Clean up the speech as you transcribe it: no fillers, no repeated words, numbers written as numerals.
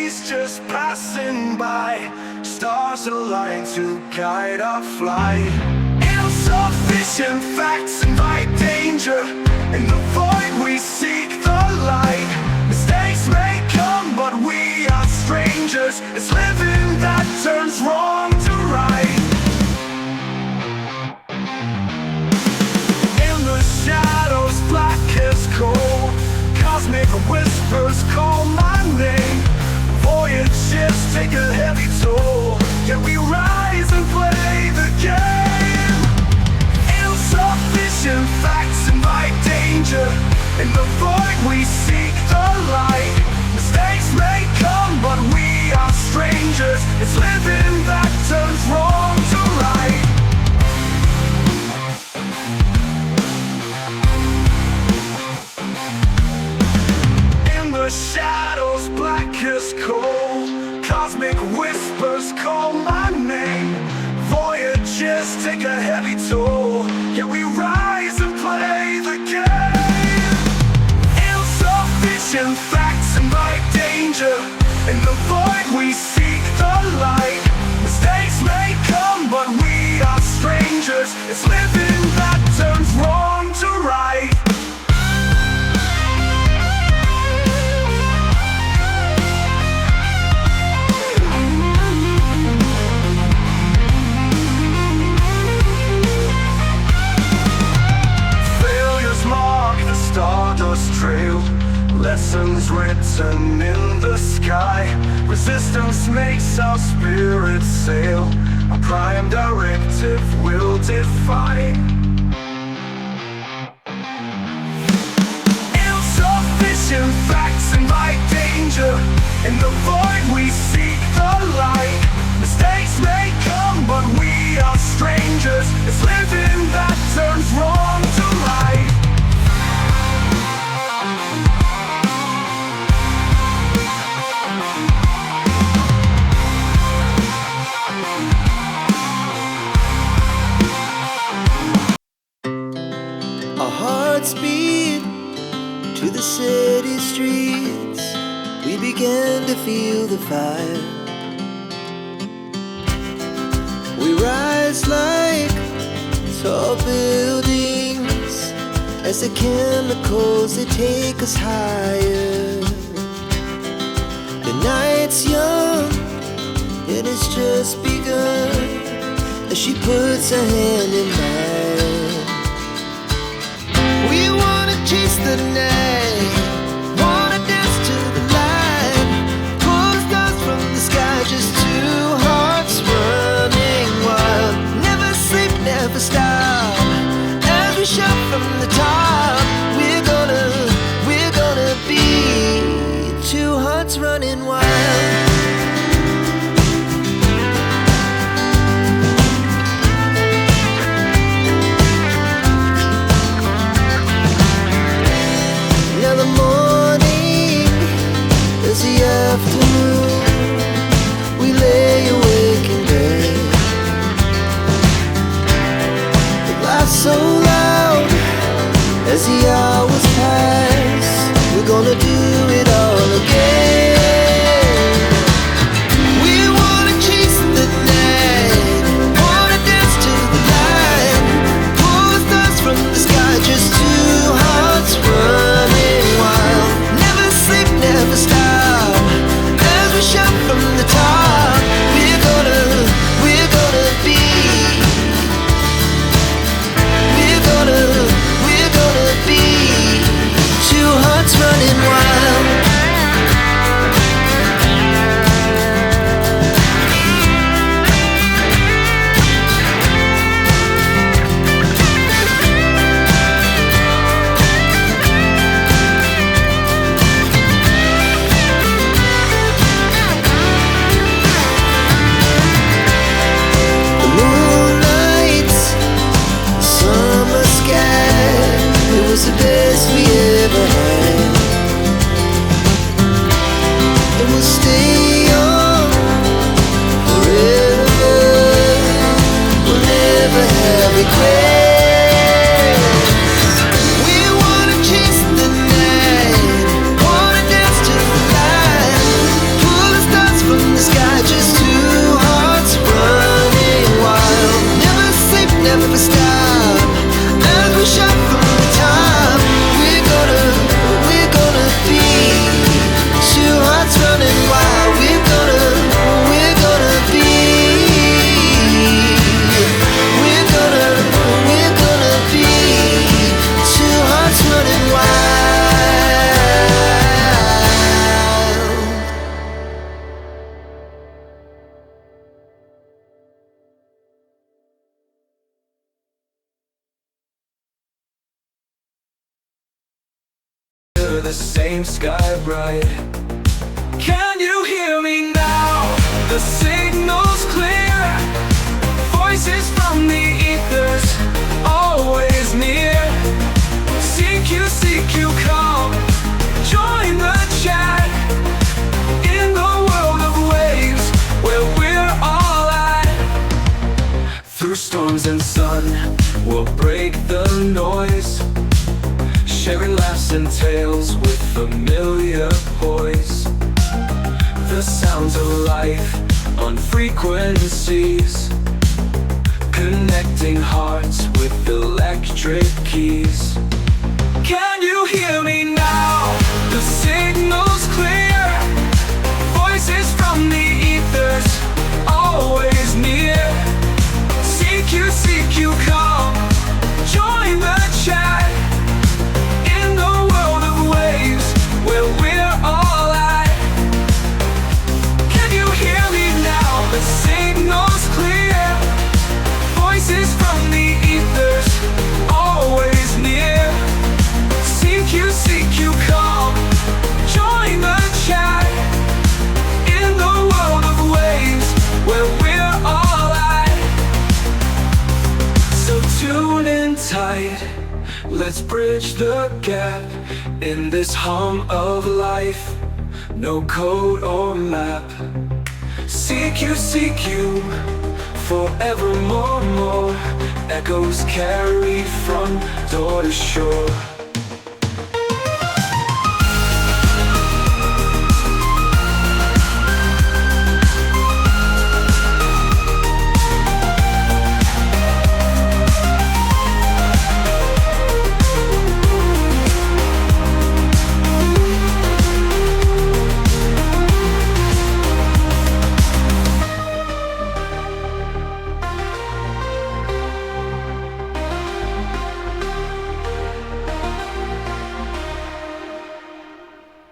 days just passing by, stars align to guide our flight. Insufficient facts invite danger. In the void we seek the light. Mistakes may come, but we are strangers. It's living that turns wrong to right. In the shadows, black as coal, cosmic whispers call my name. Voyages take a heavy toll, yet we rise and play the game. Insufficient facts invite danger. In the void we seek the light. Mistakes may come, but we are strangers. It's living that turns wrong to right. In the shadows, black as coal, cosmic whispers call my name. Voyages take a heavy toll, yet we rise and play the game. Insufficient facts invite danger. In the void we seek the light. Mistakes may come, but we are strangers. It's living that turns wrong to right. Stardust trail, lessons written in the sky. Resistance makes our spirits sail. A prime directive will defy. Insufficient facts invite danger. In the void we seek the light. Mistakes may come, but we are strangers. It's living that turns wrong to right. Speed to the city streets, we began to feel the fire. We rise like tall buildings as the chemicals they take us higher. The night's young and it's just begun as she puts her hand in mine. We wanna chase the night, wanna dance to the light, pull stars from the sky, just two hearts running wild. Never sleep, never stop, as we shout from the top. We're gonna be two hearts running wild. Afternoon, we lay awake in bed. The laughs so loud as the hours pass. We're gonna do it all again. We wanna chase the night, wanna dance to the light, pull the stars from the sky, just two hearts running wild. Never sleep, never stop, shout from the top. We're gonna be. We're gonna be two hearts running wild. The best we ever had, and we'll stay young forever. We'll never have regrets. We wanna chase the night, wanna dance to the light, pull the the same sky bright. Can you hear me now? The signal's clear. Voices from the ethers, always near. CQ, come, join the chat. In the world of waves, where we're all at. Through storms and sun, we'll break the noise, sharing laughs and tales with familiar poise. The sounds of life on frequencies, connecting hearts with electric keys. Can you hear me now? The signal's clear. Voices from the ethers, always near. CQ, come, join the chat. In the world of waves, where we're all at. Can you hear me now? The signal's clear. Voices from the ethers, always near. CQ, come, join the chat. In the world of waves, where we're all at. So tune in tight, let's bridge the gap. In this hum of life, no code or map. CQ, forevermore, more echoes carried from door to shore.